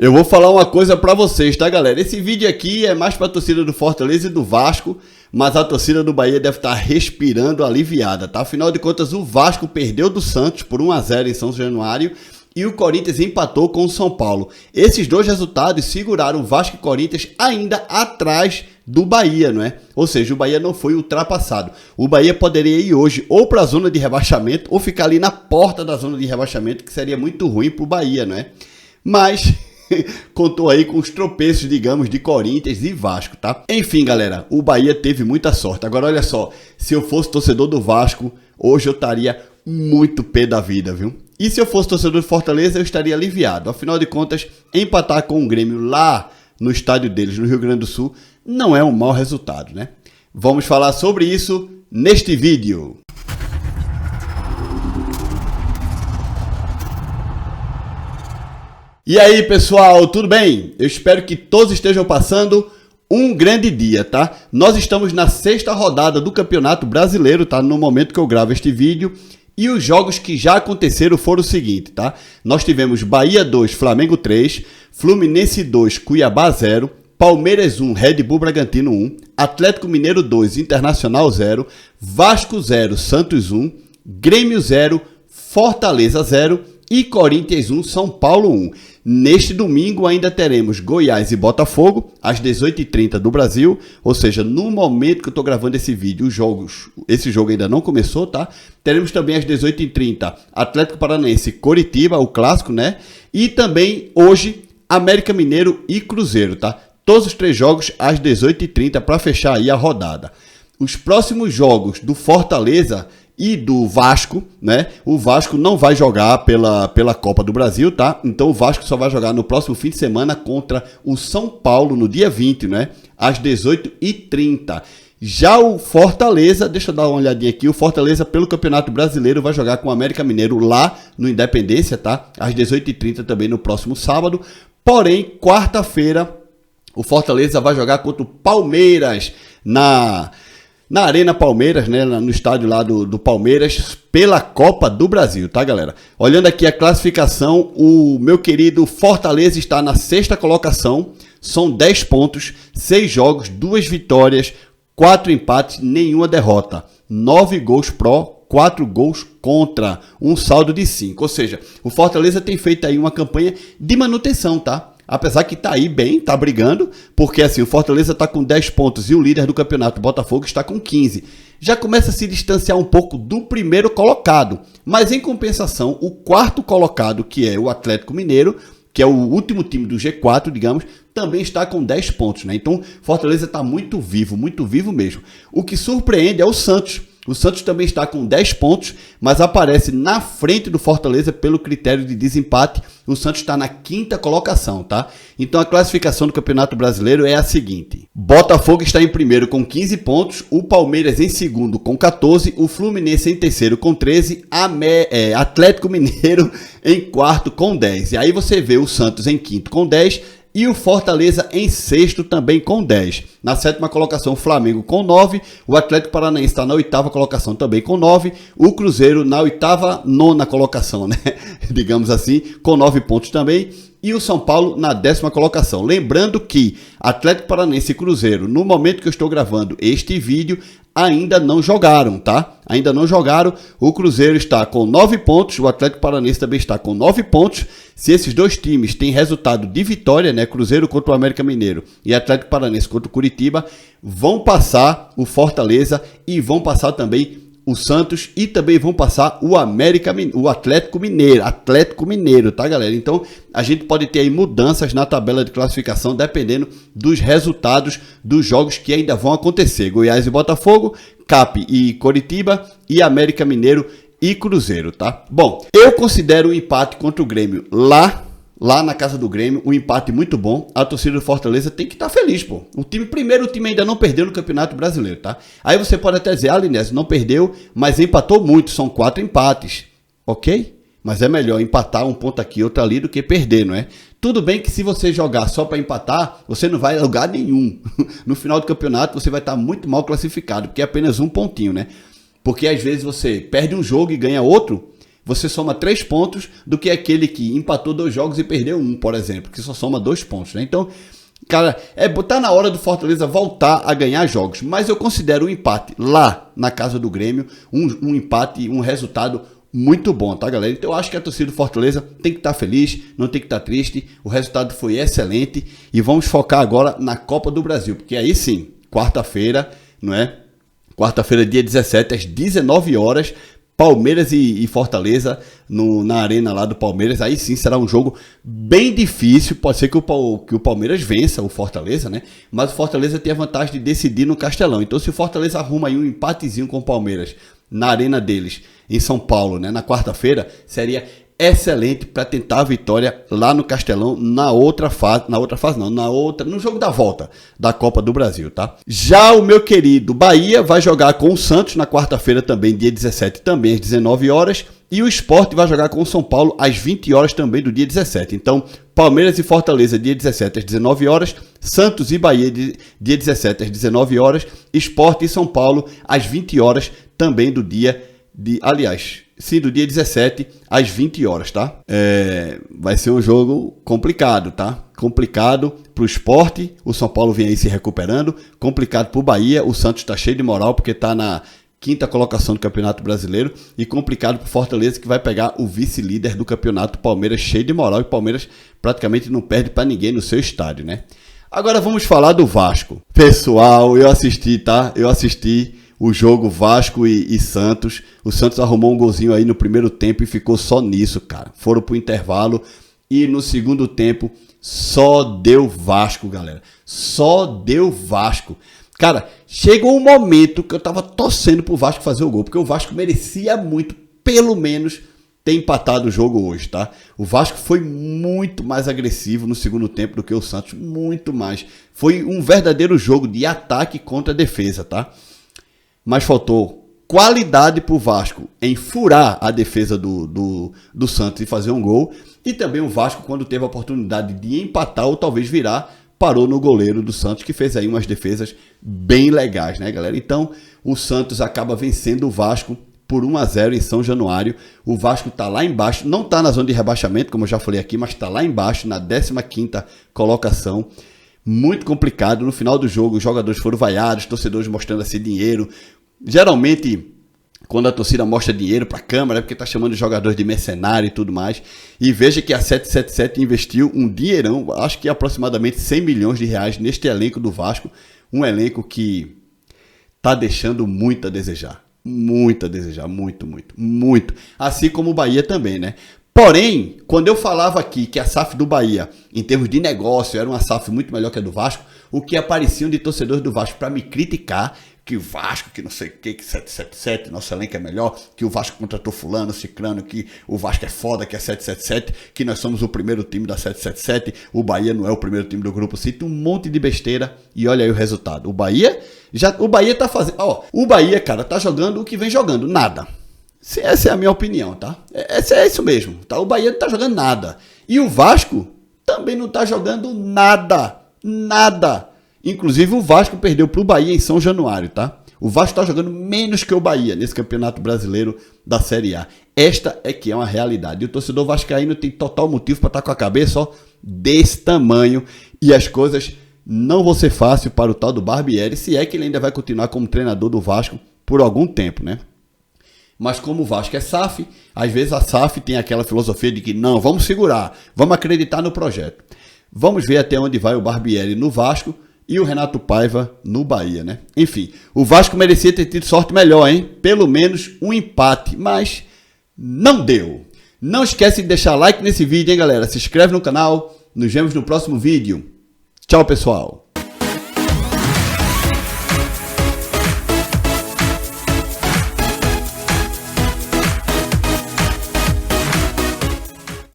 Eu vou falar uma coisa pra vocês, tá, galera? Esse vídeo aqui é mais pra torcida do Fortaleza e do Vasco, mas a torcida do Bahia deve estar respirando aliviada, tá? Afinal de contas, o Vasco perdeu do Santos por 1-0 em São Januário e o Corinthians empatou com o São Paulo. Esses dois resultados seguraram o Vasco e Corinthians ainda atrás do Bahia, não é? Ou seja, o Bahia não foi ultrapassado. O Bahia poderia ir hoje ou para a zona de rebaixamento ou ficar ali na porta da zona de rebaixamento, que seria muito ruim para o Bahia, não é? Mas contou aí com os tropeços, digamos, de Corinthians e Vasco, tá? Enfim, galera, o Bahia teve muita sorte. Agora, olha só, se eu fosse torcedor do Vasco, hoje eu estaria muito pé da vida, viu? E se eu fosse torcedor do Fortaleza, eu estaria aliviado. Afinal de contas, empatar com o Grêmio lá no estádio deles, no Rio Grande do Sul, não é um mau resultado, né? Vamos falar sobre isso neste vídeo. E aí, pessoal, tudo bem? Eu espero que todos estejam passando um grande dia, tá? Nós estamos na 6ª rodada do Campeonato Brasileiro, tá? No momento que eu gravo este vídeo. E os jogos que já aconteceram foram o seguinte, tá? Nós tivemos Bahia 2, Flamengo 3, Fluminense 2, Cuiabá 0, Palmeiras 1, Red Bull Bragantino 1, Atlético Mineiro 2, Internacional 0, Vasco 0, Santos 1, Grêmio 0, Fortaleza 0 e Corinthians 1, São Paulo 1. Neste domingo ainda teremos Goiás e Botafogo, às 18h30 do Brasil, ou seja, no momento que eu estou gravando esse vídeo, esse jogo ainda não começou, tá? Teremos também às 18h30 Atlético Paranaense e Coritiba, o clássico, né? E também hoje América Mineiro e Cruzeiro, tá? Todos os 3 jogos às 18h30 para fechar aí a rodada. Os próximos jogos do Fortaleza e do Vasco, né? O Vasco não vai jogar pela Copa do Brasil, tá? Então o Vasco só vai jogar no próximo fim de semana contra o São Paulo no dia 20, né? Às 18h30. Já o Fortaleza, deixa eu dar uma olhadinha aqui, o Fortaleza pelo Campeonato Brasileiro vai jogar com o América Mineiro lá no Independência, tá? Às 18h30 também no próximo sábado. Porém, quarta-feira, o Fortaleza vai jogar contra o Palmeiras na Arena Palmeiras, né, no estádio lá do Palmeiras, pela Copa do Brasil, tá, galera? Olhando aqui a classificação, o meu querido Fortaleza está na 6ª colocação, são 10 pontos, 6 jogos, 2 vitórias, 4 empates, nenhuma derrota, 9 gols pró, 4 gols contra, um saldo de 5, ou seja, o Fortaleza tem feito aí uma campanha de manutenção, tá? Apesar que tá aí bem, tá brigando, porque assim, o Fortaleza tá com 10 pontos e o líder do campeonato, Botafogo, está com 15. Já começa a se distanciar um pouco do primeiro colocado, mas em compensação, o 4º colocado, que é o Atlético Mineiro, que é o último time do G4, digamos, também está com 10 pontos, né? Então, Fortaleza tá muito vivo mesmo. O que surpreende é o Santos. O Santos também está com 10 pontos, mas aparece na frente do Fortaleza pelo critério de desempate. O Santos está na 5ª colocação, tá? Então a classificação do Campeonato Brasileiro é a seguinte. Botafogo está em primeiro com 15 pontos, o Palmeiras em segundo com 14, o Fluminense em terceiro com 13, Atlético Mineiro em quarto com 10. E aí você vê o Santos em quinto com 10, e o Fortaleza em sexto também com 10. Na 7ª colocação, o Flamengo com 9. O Atlético Paranaense está na 8ª colocação também com 9. O Cruzeiro na 8ª, 9ª colocação, né? Digamos assim, com 9 pontos também. E o São Paulo na 10ª colocação. Lembrando que Atlético Paranaense e Cruzeiro, no momento que eu estou gravando este vídeo, ainda não jogaram, tá? Ainda não jogaram. O Cruzeiro está com 9 pontos, o Atlético Paranaense também está com 9 pontos. Se esses dois times têm resultado de vitória, né? Cruzeiro contra o América Mineiro e Atlético Paranaense contra o Curitiba, vão passar o Fortaleza e vão passar também o Santos e também vão passar o Atlético Mineiro, tá, galera? Então, a gente pode ter aí mudanças na tabela de classificação dependendo dos resultados dos jogos que ainda vão acontecer. Goiás e Botafogo, Cap e Coritiba e América Mineiro e Cruzeiro, tá? Bom, eu considero o empate contra o Grêmio lá na casa do Grêmio, um empate muito bom. A torcida do Fortaleza tem que estar feliz, pô. O time ainda não perdeu no Campeonato Brasileiro, tá? Aí você pode até dizer, Linés, não perdeu, mas empatou muito, são 4 empates, ok? Mas é melhor empatar um ponto aqui, outro ali, do que perder, não é? Tudo bem que se você jogar só para empatar, você não vai a lugar nenhum. No final do campeonato, você vai estar muito mal classificado, porque é apenas um pontinho, né? Porque às vezes você perde um jogo e ganha outro, Você soma 3 pontos do que aquele que empatou 2 jogos e perdeu 1, por exemplo, que só soma 2 pontos, né? Então, cara, tá na hora do Fortaleza voltar a ganhar jogos, mas eu considero o empate lá na casa do Grêmio um empate, um resultado muito bom, tá, galera? Então eu acho que a torcida do Fortaleza tem que estar feliz, não tem que estar triste. O resultado foi excelente e vamos focar agora na Copa do Brasil, porque aí sim, quarta-feira, não é? Quarta-feira, dia 17, às 19 horas, Palmeiras e Fortaleza na arena lá do Palmeiras. Aí sim será um jogo bem difícil. Pode ser que o Palmeiras vença o Fortaleza, né? Mas o Fortaleza tem a vantagem de decidir no Castelão. Então se o Fortaleza arruma aí um empatezinho com o Palmeiras na arena deles, em São Paulo, né, na quarta-feira, seria excelente para tentar a vitória lá no Castelão no jogo da volta da Copa do Brasil, tá? Já o meu querido Bahia vai jogar com o Santos na quarta-feira também, dia 17, também às 19 horas, e o Sport vai jogar com o São Paulo às 20 horas também do dia 17. Então, Palmeiras e Fortaleza dia 17 às 19 horas, Santos e Bahia dia 17 às 19 horas, Sport e São Paulo às 20 horas também do dia do dia 17 às 20 horas, tá? Vai ser um jogo complicado, tá? Complicado pro Sport, o São Paulo vem aí se recuperando, complicado pro Bahia, o Santos tá cheio de moral porque tá na 5ª colocação do Campeonato Brasileiro, e complicado pro Fortaleza, que vai pegar o vice-líder do campeonato, Palmeiras, cheio de moral, e Palmeiras praticamente não perde para ninguém no seu estádio, né? Agora vamos falar do Vasco. Pessoal, eu assisti, tá? Eu assisti o jogo Vasco e Santos. O Santos arrumou um golzinho aí no primeiro tempo e ficou só nisso, cara. Foram pro intervalo e no segundo tempo só deu Vasco, galera. Só deu Vasco. Cara, chegou um momento que eu tava torcendo pro Vasco fazer o gol, porque o Vasco merecia muito, pelo menos, ter empatado o jogo hoje, tá? O Vasco foi muito mais agressivo no segundo tempo do que o Santos, muito mais. Foi um verdadeiro jogo de ataque contra a defesa, tá? Mas faltou qualidade pro Vasco em furar a defesa do Santos e fazer um gol. E também o Vasco, quando teve a oportunidade de empatar ou talvez virar, parou no goleiro do Santos, que fez aí umas defesas bem legais, né, galera? Então, o Santos acaba vencendo o Vasco por 1-0 em São Januário. O Vasco tá lá embaixo, não tá na zona de rebaixamento, como eu já falei aqui, mas tá lá embaixo, na 15ª colocação. Muito complicado. No final do jogo, os jogadores foram vaiados, torcedores mostrando assim dinheiro. Geralmente, quando a torcida mostra dinheiro para a Câmara, é porque está chamando de jogadores de mercenário e tudo mais. E veja que a 777 investiu um dinheirão, acho que aproximadamente 100 milhões de reais neste elenco do Vasco. Um elenco que está deixando muito a desejar. Muito a desejar, muito, muito, muito. Assim como o Bahia também, né? Porém, quando eu falava aqui que a SAF do Bahia, em termos de negócio, era uma SAF muito melhor que a do Vasco, o que apareciam de torcedores do Vasco para me criticar, que o Vasco, que não sei o que 777, nosso elenco é melhor, que o Vasco contratou fulano, ciclano, que o Vasco é foda, que é 777, que nós somos o primeiro time da 777, o Bahia não é o primeiro time do grupo, cita um monte de besteira e olha aí o resultado. O Bahia tá fazendo, o Bahia, cara, tá jogando o que vem jogando, nada. Essa é a minha opinião, tá? É isso mesmo, tá? O Bahia não tá jogando nada. E o Vasco também não tá jogando nada. Nada. Inclusive o Vasco perdeu pro Bahia em São Januário, tá? O Vasco tá jogando menos que o Bahia nesse Campeonato Brasileiro da Série A. Esta é que é uma realidade. E o torcedor vascaíno tem total motivo para estar com a cabeça desse tamanho. E as coisas não vão ser fáceis para o tal do Barbieri, se é que ele ainda vai continuar como treinador do Vasco por algum tempo, né? Mas como o Vasco é SAF, às vezes a SAF tem aquela filosofia de que não, vamos segurar, vamos acreditar no projeto. Vamos ver até onde vai o Barbieri no Vasco e o Renato Paiva no Bahia, né? Enfim, o Vasco merecia ter tido sorte melhor, hein? Pelo menos um empate, mas não deu. Não esquece de deixar like nesse vídeo, hein, galera? Se inscreve no canal, nos vemos no próximo vídeo. Tchau, pessoal!